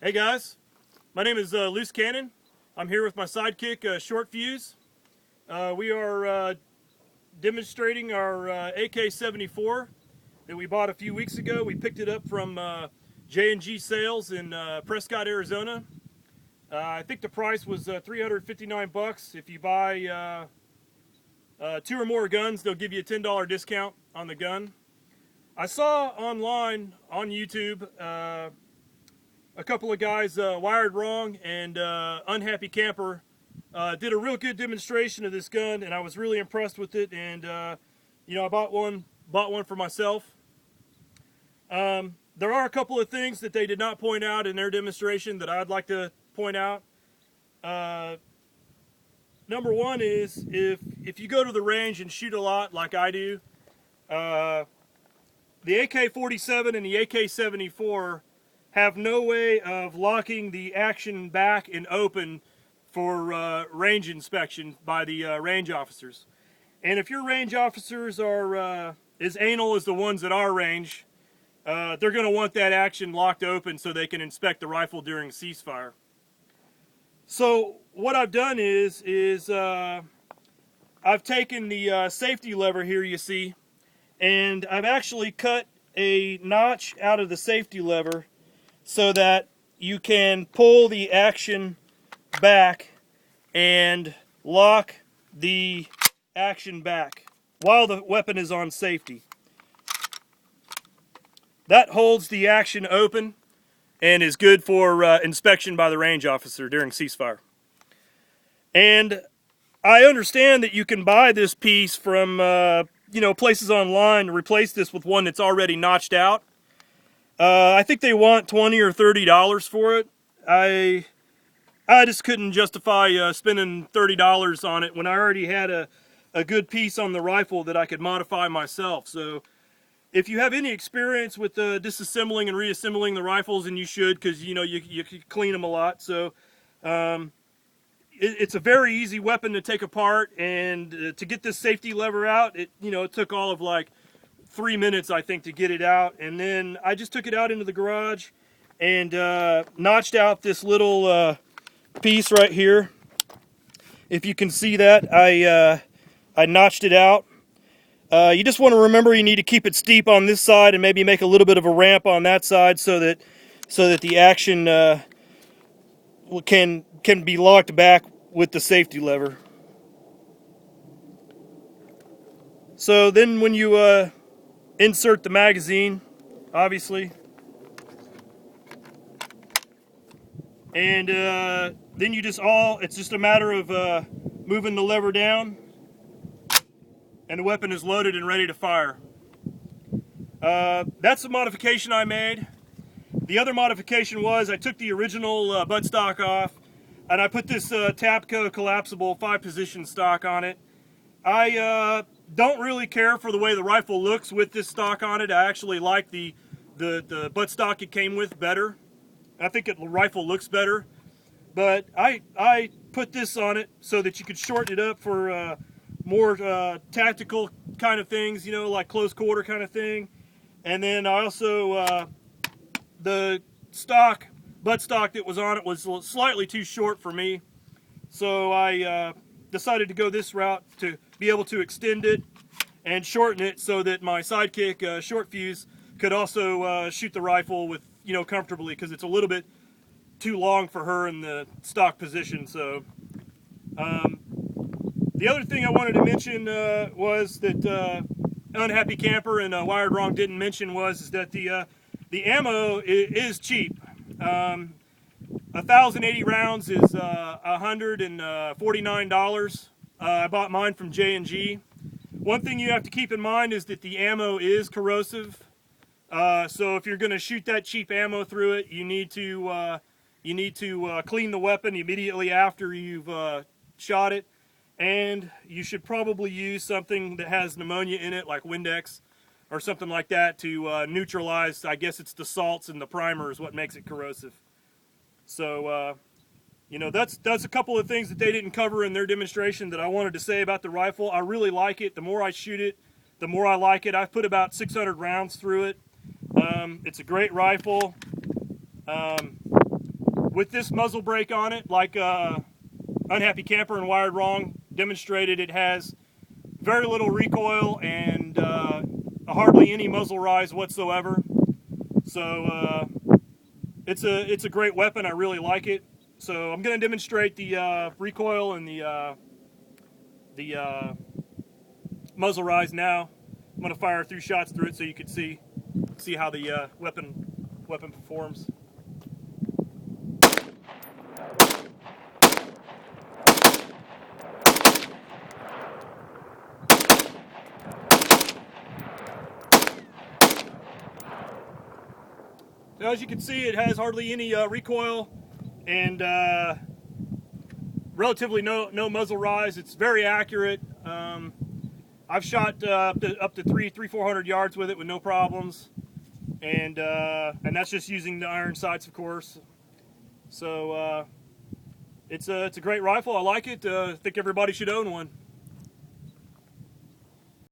Hey guys, my name is Loose Cannon. I'm here with my sidekick, Short Fuse. We are demonstrating our AK-74 that we bought a few weeks ago. We picked it up from J&G Sales in Prescott, Arizona. I think the price was $359. If you buy two or more guns, they'll give you a $10 discount on the gun. I saw online on YouTube a couple of guys wired wrong, and Unhappy Camper did a real good demonstration of this gun, and I was really impressed with it. And I bought one for myself. There are a couple of things that they did not point out in their demonstration that I'd like to point out. Number one is if you go to the range and shoot a lot like I do, the AK-47 and the AK-74 have no way of locking the action back and open for range inspection by the range officers. And if your range officers are as anal as the ones at our range, they're going to want that action locked open so they can inspect the rifle during ceasefire. So what I've done is I've taken the safety lever here, you see, and I've actually cut a notch out of the safety lever so that you can pull the action back and lock the action back while the weapon is on safety. That holds the action open and is good for inspection by the range officer during ceasefire. And I understand that you can buy this piece from places online to replace this with one that's already notched out. I think they want $20 or $30 for it. I just couldn't justify spending $30 on it when I already had a good piece on the rifle that I could modify myself. So if you have any experience with disassembling and reassembling the rifles, and you should, because you clean them a lot. So it's a very easy weapon to take apart, and to get this safety lever out, it took all of like 3 minutes, I think, to get it out. And then I just took it out into the garage and notched out this little piece right here. If you can see that, I notched it out. You just want to remember you need to keep it steep on this side and maybe make a little bit of a ramp on that side so that the action can be locked back with the safety lever. So then when you insert the magazine, obviously, and then it's just a matter of moving the lever down, and the weapon is loaded and ready to fire. That's the modification I made. The other modification was I took the original buttstock off, and I put this Tapco collapsible 5-position stock on it. I don't really care for the way the rifle looks with this stock on it. I actually like the buttstock it came with better. I think the rifle looks better. But I put this on it so that you could shorten it up for more tactical kind of things, like close quarter kind of thing. And then I also, the buttstock that was on it was slightly too short for me. So I decided to go this route to be able to extend it and shorten it so that my sidekick, Short Fuse, could also shoot the rifle with, comfortably, because it's a little bit too long for her in the stock position. So the other thing I wanted to mention was that Unhappy Camper and Wired Wrong didn't mention was that the ammo is cheap. 1,080 rounds is $149. I bought mine from J&G. One thing you have to keep in mind is that the ammo is corrosive. So if you're going to shoot that cheap ammo through it, you need to clean the weapon immediately after you've shot it. And you should probably use something that has pneumonia in it, like Windex or something like that, to neutralize. I guess it's the salts and the primer is what makes it corrosive. So that's a couple of things that they didn't cover in their demonstration that I wanted to say about the rifle. I really like it. The more I shoot it, the more I like it. I've put about 600 rounds through it. It's a great rifle. with this muzzle brake on it, like Unhappy Camper and Wired Wrong demonstrated, it has very little recoil and hardly any muzzle rise whatsoever. So it's a great weapon. I really like it. So I'm going to demonstrate the recoil and the muzzle rise now. I'm going to fire a few shots through it so you can see how the weapon performs. Now, as you can see, it has hardly any recoil and relatively no muzzle rise. It's very accurate. I've shot up to 300-400 yards with it with no problems, and that's just using the iron sights, of course. So it's a great rifle. I like it. I think everybody should own one.